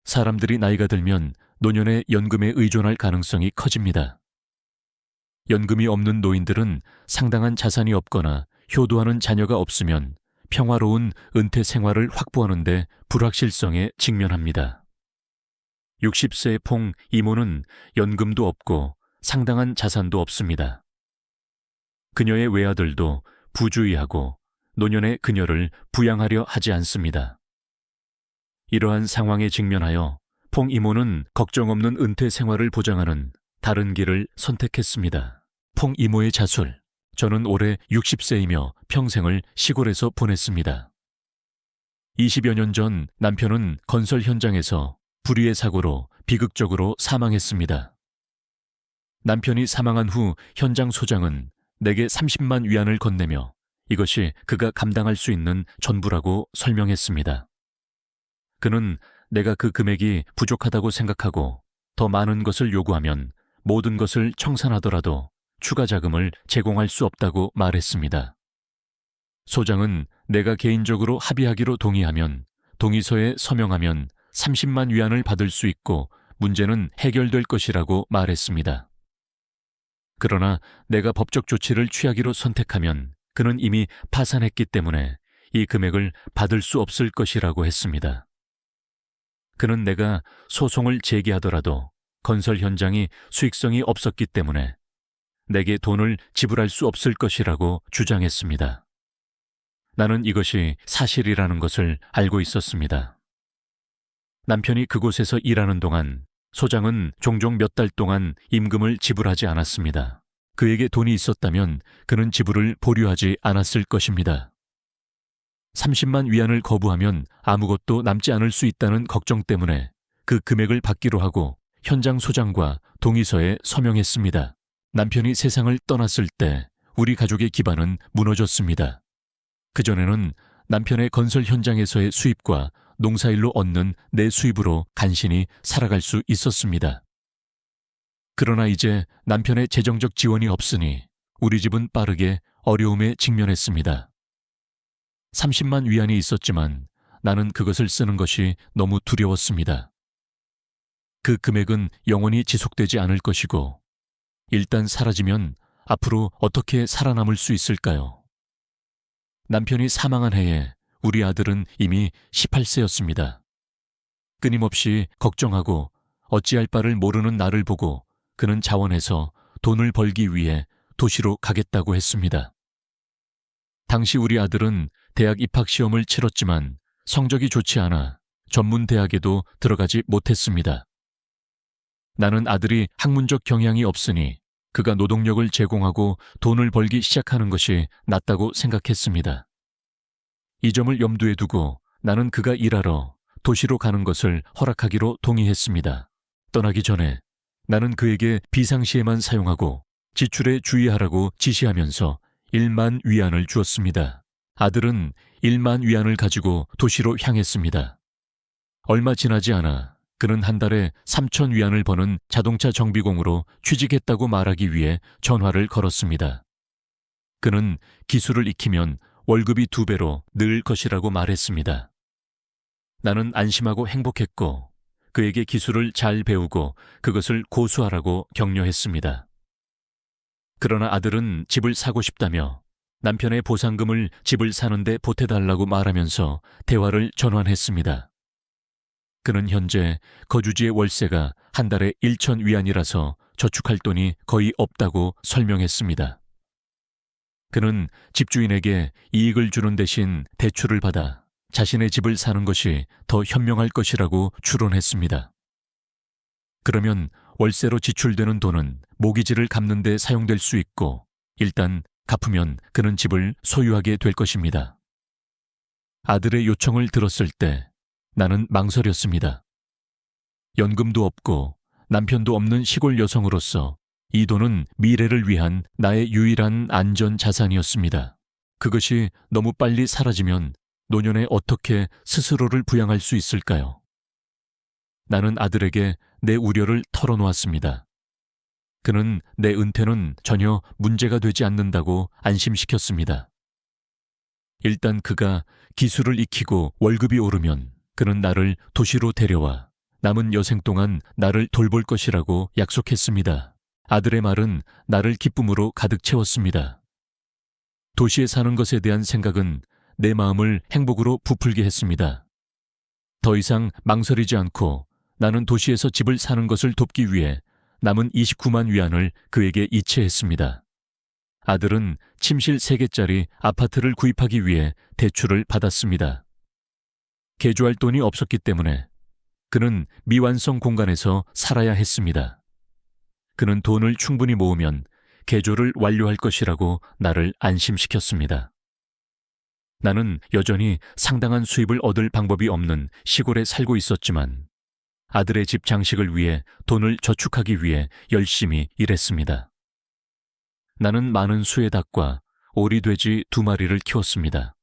사람들이 나이가 들면 노년의 연금에 의존할 가능성이 커집니다. 연금이 없는 노인들은 상당한 자산이 없거나 효도하는 자녀가 없으면 평화로운 은퇴 생활을 확보하는 데 불확실성에 직면합니다. 60세의 퐁 이모는 연금도 없고 상당한 자산도 없습니다. 그녀의 외아들도 부주의하고 노년의 그녀를 부양하려 하지 않습니다. 이러한 상황에 직면하여 퐁 이모는 걱정 없는 은퇴 생활을 보장하는 다른 길을 선택했습니다. 퐁 이모의 자술, 저는 올해 60세이며 평생을 시골에서 보냈습니다. 20여 년 전 남편은 건설 현장에서 불의의 사고로 비극적으로 사망했습니다. 남편이 사망한 후 현장 소장은 내게 30만 위안을 건네며 이것이 그가 감당할 수 있는 전부라고 설명했습니다. 그는 내가 그 금액이 부족하다고 생각하고 더 많은 것을 요구하면 모든 것을 청산하더라도 추가 자금을 제공할 수 없다고 말했습니다. 소장은 내가 개인적으로 합의하기로 동의하면 동의서에 서명하면 30만 위안을 받을 수 있고 문제는 해결될 것이라고 말했습니다. 그러나 내가 법적 조치를 취하기로 선택하면 그는 이미 파산했기 때문에 이 금액을 받을 수 없을 것이라고 했습니다. 그는 내가 소송을 제기하더라도 건설 현장이 수익성이 없었기 때문에 내게 돈을 지불할 수 없을 것이라고 주장했습니다. 나는 이것이 사실이라는 것을 알고 있었습니다. 남편이 그곳에서 일하는 동안 소장은 종종 몇 달 동안 임금을 지불하지 않았습니다. 그에게 돈이 있었다면 그는 지불을 보류하지 않았을 것입니다. 30만 위안을 거부하면 아무것도 남지 않을 수 있다는 걱정 때문에 그 금액을 받기로 하고 현장 소장과 동의서에 서명했습니다. 남편이 세상을 떠났을 때 우리 가족의 기반은 무너졌습니다. 그전에는 남편의 건설 현장에서의 수입과 농사일로 얻는 내 수입으로 간신히 살아갈 수 있었습니다. 그러나 이제 남편의 재정적 지원이 없으니 우리 집은 빠르게 어려움에 직면했습니다. 30만 위안이 있었지만 나는 그것을 쓰는 것이 너무 두려웠습니다. 그 금액은 영원히 지속되지 않을 것이고 일단 사라지면 앞으로 어떻게 살아남을 수 있을까요? 남편이 사망한 해에 우리 아들은 이미 18세였습니다. 끊임없이 걱정하고 어찌할 바를 모르는 나를 보고 그는 자원해서 돈을 벌기 위해 도시로 가겠다고 했습니다. 당시 우리 아들은 대학 입학 시험을 치렀지만 성적이 좋지 않아 전문 대학에도 들어가지 못했습니다. 나는 아들이 학문적 경향이 없으니 그가 노동력을 제공하고 돈을 벌기 시작하는 것이 낫다고 생각했습니다. 이 점을 염두에 두고 나는 그가 일하러 도시로 가는 것을 허락하기로 동의했습니다. 떠나기 전에 나는 그에게 비상시에만 사용하고 지출에 주의하라고 지시하면서 1만 위안을 주었습니다. 아들은 1만 위안을 가지고 도시로 향했습니다. 얼마 지나지 않아 그는 한 달에 3천 위안을 버는 자동차 정비공으로 취직했다고 말하기 위해 전화를 걸었습니다. 그는 기술을 익히면 월급이 2배로 늘 것이라고 말했습니다. 나는 안심하고 행복했고 그에게 기술을 잘 배우고 그것을 고수하라고 격려했습니다. 그러나 아들은 집을 사고 싶다며 남편의 보상금을 집을 사는데 보태달라고 말하면서 대화를 전환했습니다. 그는 현재 거주지의 월세가 한 달에 1천 위안이라서 저축할 돈이 거의 없다고 설명했습니다. 그는 집주인에게 이익을 주는 대신 대출을 받아 자신의 집을 사는 것이 더 현명할 것이라고 추론했습니다. 그러면 월세로 지출되는 돈은 모기지를 갚는 데 사용될 수 있고 일단 갚으면 그는 집을 소유하게 될 것입니다. 아들의 요청을 들었을 때 나는 망설였습니다. 연금도 없고 남편도 없는 시골 여성으로서 이 돈은 미래를 위한 나의 유일한 안전 자산이었습니다. 그것이 너무 빨리 사라지면 노년에 어떻게 스스로를 부양할 수 있을까요? 나는 아들에게 내 우려를 털어놓았습니다. 그는 내 은퇴는 전혀 문제가 되지 않는다고 안심시켰습니다. 일단 그가 기술을 익히고 월급이 오르면 그는 나를 도시로 데려와 남은 여생 동안 나를 돌볼 것이라고 약속했습니다. 아들의 말은 나를 기쁨으로 가득 채웠습니다. 도시에 사는 것에 대한 생각은 내 마음을 행복으로 부풀게 했습니다. 더 이상 망설이지 않고 나는 도시에서 집을 사는 것을 돕기 위해 남은 29만 위안을 그에게 이체했습니다. 아들은 침실 3개짜리 아파트를 구입하기 위해 대출을 받았습니다. 개조할 돈이 없었기 때문에 그는 미완성 공간에서 살아야 했습니다. 그는 돈을 충분히 모으면 개조를 완료할 것이라고 나를 안심시켰습니다. 나는 여전히 상당한 수입을 얻을 방법이 없는 시골에 살고 있었지만 아들의 집 장식을 위해 돈을 저축하기 위해 열심히 일했습니다. 나는 많은 수의 닭과 오리돼지 2마리를 키웠습니다.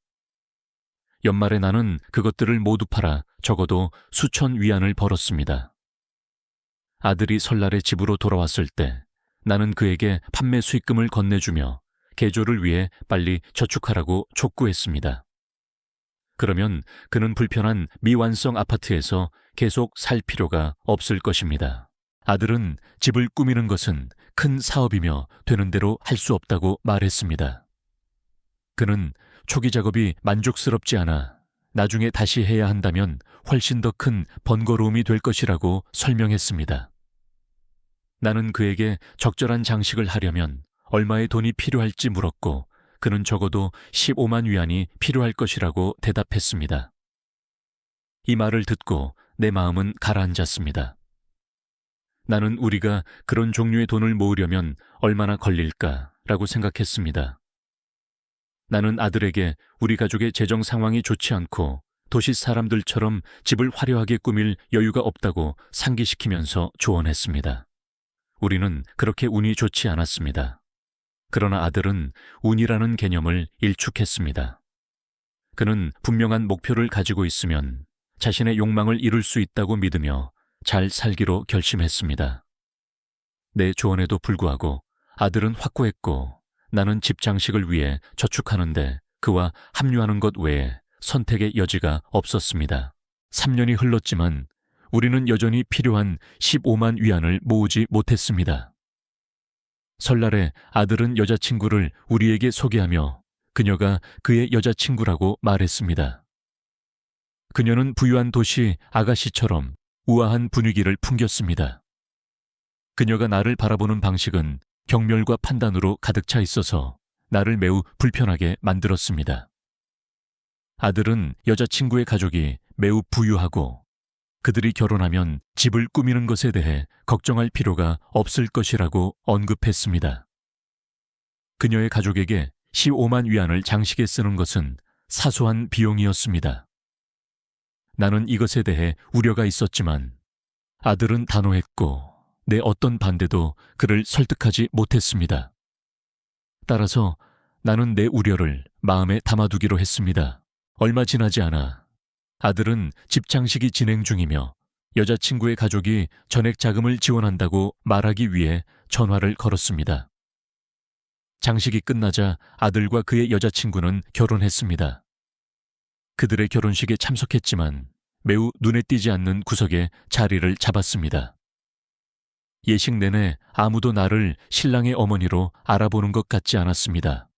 연말에 나는 그것들을 모두 팔아 적어도 수천 위안을 벌었습니다. 아들이 설날에 집으로 돌아왔을 때 나는 그에게 판매 수익금을 건네주며 개조를 위해 빨리 저축하라고 촉구했습니다. 그러면 그는 불편한 미완성 아파트에서 계속 살 필요가 없을 것입니다. 아들은 집을 꾸미는 것은 큰 사업이며 되는 대로 할 수 없다고 말했습니다. 그는 초기 작업이 만족스럽지 않아 나중에 다시 해야 한다면 훨씬 더 큰 번거로움이 될 것이라고 설명했습니다. 나는 그에게 적절한 장식을 하려면 얼마의 돈이 필요할지 물었고 그는 적어도 15만 위안이 필요할 것이라고 대답했습니다. 이 말을 듣고 내 마음은 가라앉았습니다. 나는 우리가 그런 종류의 돈을 모으려면 얼마나 걸릴까라고 생각했습니다. 나는 아들에게 우리 가족의 재정 상황이 좋지 않고 도시 사람들처럼 집을 화려하게 꾸밀 여유가 없다고 상기시키면서 조언했습니다. 우리는 그렇게 운이 좋지 않았습니다. 그러나 아들은 운이라는 개념을 일축했습니다. 그는 분명한 목표를 가지고 있으면 자신의 욕망을 이룰 수 있다고 믿으며 잘 살기로 결심했습니다. 내 조언에도 불구하고 아들은 확고했고 나는 집 장식을 위해 저축하는데 그와 합류하는 것 외에 선택의 여지가 없었습니다. 3년이 흘렀지만 우리는 여전히 필요한 15만 위안을 모으지 못했습니다. 설날에 아들은 여자친구를 우리에게 소개하며 그녀가 그의 여자친구라고 말했습니다. 그녀는 부유한 도시 아가씨처럼 우아한 분위기를 풍겼습니다. 그녀가 나를 바라보는 방식은 경멸과 판단으로 가득 차 있어서 나를 매우 불편하게 만들었습니다. 아들은 여자친구의 가족이 매우 부유하고 그들이 결혼하면 집을 꾸미는 것에 대해 걱정할 필요가 없을 것이라고 언급했습니다. 그녀의 가족에게 15만 위안을 장식에 쓰는 것은 사소한 비용이었습니다. 나는 이것에 대해 우려가 있었지만 아들은 단호했고 내 어떤 반대도 그를 설득하지 못했습니다. 따라서 나는 내 우려를 마음에 담아두기로 했습니다. 얼마 지나지 않아 아들은 집 장식이 진행 중이며 여자친구의 가족이 전액 자금을 지원한다고 말하기 위해 전화를 걸었습니다. 장식이 끝나자 아들과 그의 여자친구는 결혼했습니다. 그들의 결혼식에 참석했지만 매우 눈에 띄지 않는 구석에 자리를 잡았습니다. 예식 내내 아무도 나를 신랑의 어머니로 알아보는 것 같지 않았습니다.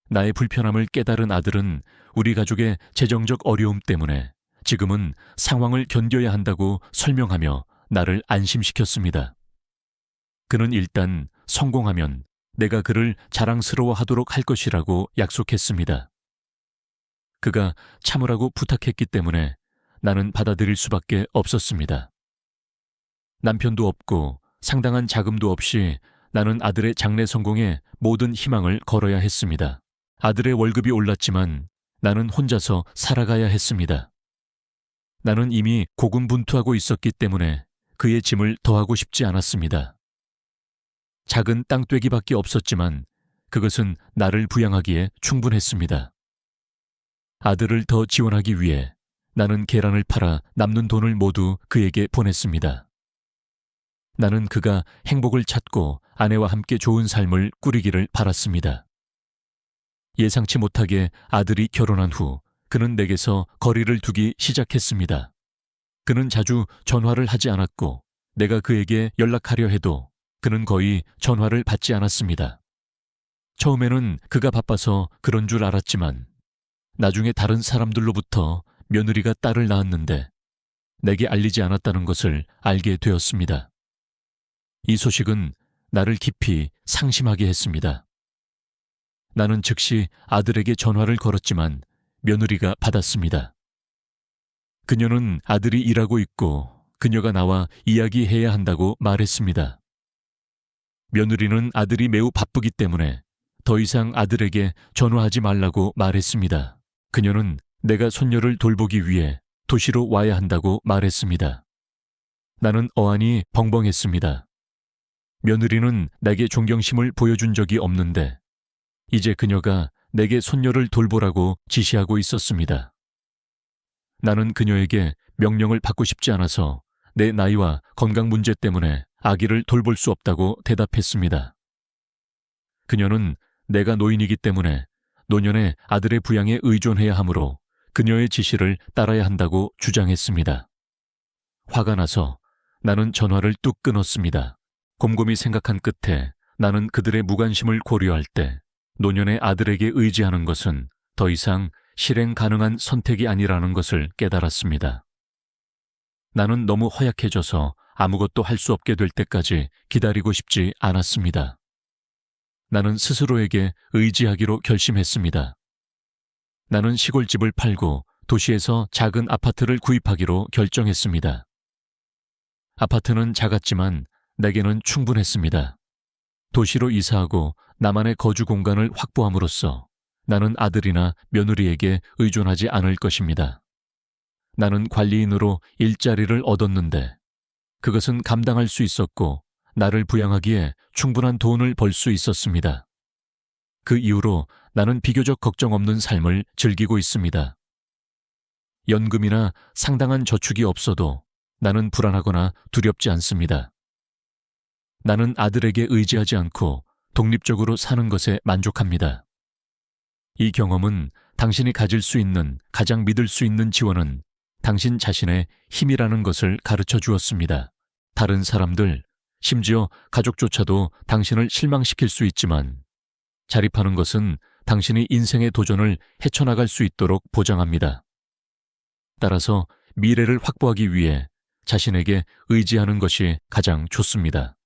나의 불편함을 깨달은 아들은 우리 가족의 재정적 어려움 때문에 지금은 상황을 견뎌야 한다고 설명하며 나를 안심시켰습니다. 그는 일단 성공하면 내가 그를 자랑스러워하도록 할 것이라고 약속했습니다. 그가 참으라고 부탁했기 때문에 나는 받아들일 수밖에 없었습니다. 남편도 없고 상당한 자금도 없이 나는 아들의 장래 성공에 모든 희망을 걸어야 했습니다. 아들의 월급이 올랐지만 나는 혼자서 살아가야 했습니다. 나는 이미 고군분투하고 있었기 때문에 그의 짐을 더하고 싶지 않았습니다. 작은 땅떼기밖에 없었지만 그것은 나를 부양하기에 충분했습니다. 아들을 더 지원하기 위해 나는 계란을 팔아 남는 돈을 모두 그에게 보냈습니다. 나는 그가 행복을 찾고 아내와 함께 좋은 삶을 꾸리기를 바랐습니다. 예상치 못하게 아들이 결혼한 후 그는 내게서 거리를 두기 시작했습니다. 그는 자주 전화를 하지 않았고 내가 그에게 연락하려 해도 그는 거의 전화를 받지 않았습니다. 처음에는 그가 바빠서 그런 줄 알았지만 나중에 다른 사람들로부터 며느리가 딸을 낳았는데 내게 알리지 않았다는 것을 알게 되었습니다. 이 소식은 나를 깊이 상심하게 했습니다. 나는 즉시 아들에게 전화를 걸었지만 며느리가 받았습니다. 그녀는 아들이 일하고 있고 그녀가 나와 이야기해야 한다고 말했습니다. 며느리는 아들이 매우 바쁘기 때문에 더 이상 아들에게 전화하지 말라고 말했습니다. 그녀는 내가 손녀를 돌보기 위해 도시로 와야 한다고 말했습니다. 나는 어안이 벙벙했습니다. 며느리는 내게 존경심을 보여준 적이 없는데 이제 그녀가 내게 손녀를 돌보라고 지시하고 있었습니다. 나는 그녀에게 명령을 받고 싶지 않아서 내 나이와 건강 문제 때문에 아기를 돌볼 수 없다고 대답했습니다. 그녀는 내가 노인이기 때문에 노년에 아들의 부양에 의존해야 하므로 그녀의 지시를 따라야 한다고 주장했습니다. 화가 나서 나는 전화를 뚝 끊었습니다. 곰곰이 생각한 끝에 나는 그들의 무관심을 고려할 때 노년의 아들에게 의지하는 것은 더 이상 실행 가능한 선택이 아니라는 것을 깨달았습니다. 나는 너무 허약해져서 아무것도 할 수 없게 될 때까지 기다리고 싶지 않았습니다. 나는 스스로에게 의지하기로 결심했습니다. 나는 시골집을 팔고 도시에서 작은 아파트를 구입하기로 결정했습니다. 아파트는 작았지만 내게는 충분했습니다. 도시로 이사하고 나만의 거주 공간을 확보함으로써 나는 아들이나 며느리에게 의존하지 않을 것입니다. 나는 관리인으로 일자리를 얻었는데 그것은 감당할 수 있었고 나를 부양하기에 충분한 돈을 벌 수 있었습니다. 그 이후로 나는 비교적 걱정 없는 삶을 즐기고 있습니다. 연금이나 상당한 저축이 없어도 나는 불안하거나 두렵지 않습니다. 나는 아들에게 의지하지 않고 독립적으로 사는 것에 만족합니다. 이 경험은 당신이 가질 수 있는 가장 믿을 수 있는 지원은 당신 자신의 힘이라는 것을 가르쳐 주었습니다. 다른 사람들, 심지어 가족조차도 당신을 실망시킬 수 있지만 자립하는 것은 당신이 인생의 도전을 헤쳐나갈 수 있도록 보장합니다. 따라서 미래를 확보하기 위해 자신에게 의지하는 것이 가장 좋습니다.